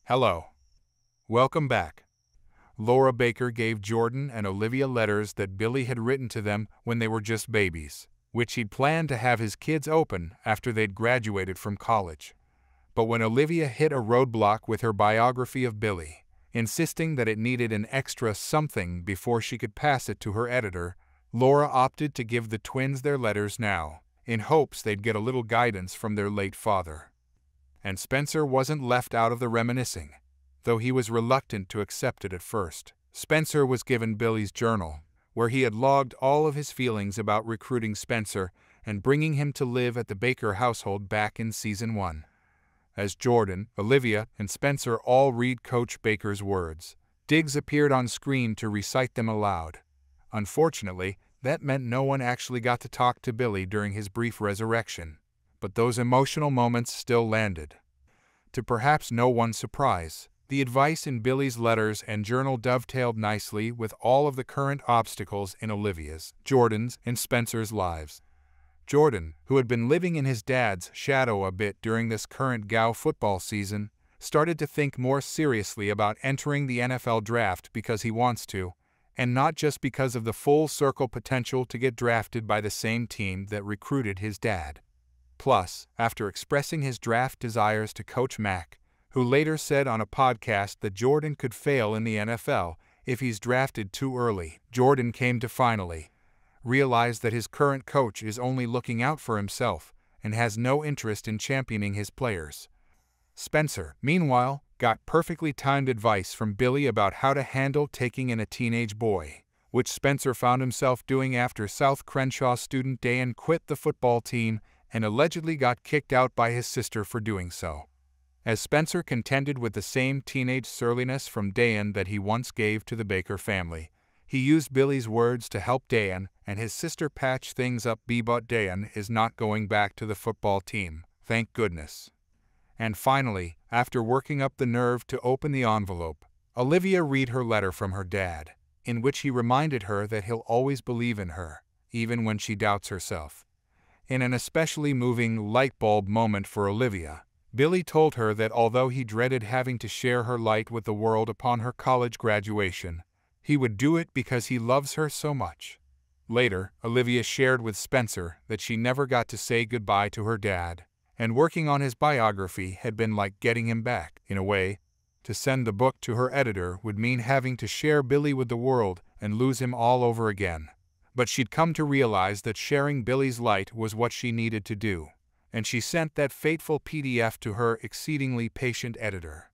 Hello. Welcome back. Laura Baker gave Jordan and Olivia letters that Billy had written to them when they were just babies, which he'd planned to have his kids open after they'd graduated from college. But when Olivia hit a roadblock with her biography of Billy, insisting that it needed an extra something before she could pass it to her editor, Laura opted to give the twins their letters now, in hopes they'd get a little guidance from their late father. And Spencer wasn't left out of the reminiscing, though he was reluctant to accept it at first. Spencer was given Billy's journal, where he had logged all of his feelings about recruiting Spencer and bringing him to live at the Baker household back in Season 1. As Jordan, Olivia, and Spencer all read Coach Baker's words, Diggs appeared on screen to recite them aloud. Unfortunately, that meant no one actually got to talk to Billy during his brief resurrection, but those emotional moments still landed. To perhaps no one's surprise, the advice in Billy's letters and journal dovetailed nicely with all of the current obstacles in Olivia's, Jordan's, and Spencer's lives. Jordan, who had been living in his dad's shadow a bit during this current GAU football season, started to think more seriously about entering the NFL draft because he wants to, and not just because of the full-circle potential to get drafted by the same team that recruited his dad. Plus, after expressing his draft desires to Coach Mack, who later said on a podcast that Jordan could fail in the NFL if he's drafted too early, Jordan came to finally realize that his current coach is only looking out for himself and has no interest in championing his players. Spencer, meanwhile, got perfectly timed advice from Billy about how to handle taking in a teenage boy, which Spencer found himself doing after South Crenshaw student Dayan quit the football team and allegedly got kicked out by his sister for doing so. As Spencer contended with the same teenage surliness from Dayan that he once gave to the Baker family, he used Billy's words to help Dayan and his sister patch things up. But Dayan is not going back to the football team, thank goodness. And finally, after working up the nerve to open the envelope, Olivia read her letter from her dad, in which he reminded her that he'll always believe in her, even when she doubts herself. In an especially moving light bulb moment for Olivia, Billy told her that although he dreaded having to share her light with the world upon her college graduation, he would do it because he loves her so much. Later, Olivia shared with Spencer that she never got to say goodbye to her dad, and working on his biography had been like getting him back, in a way. To send the book to her editor would mean having to share Billy with the world and lose him all over again. But she'd come to realize that sharing Billy's light was what she needed to do, and she sent that fateful PDF to her exceedingly patient editor.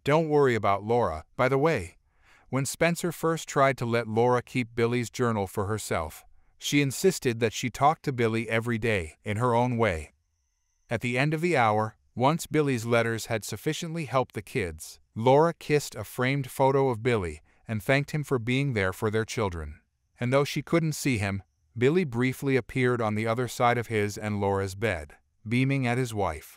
Don't worry about Laura, by the way. When Spencer first tried to let Laura keep Billy's journal for herself, she insisted that she talk to Billy every day, in her own way. At the end of the hour, once Billy's letters had sufficiently helped the kids, Laura kissed a framed photo of Billy and thanked him for being there for their children. And though she couldn't see him, Billy briefly appeared on the other side of his and Laura's bed, beaming at his wife.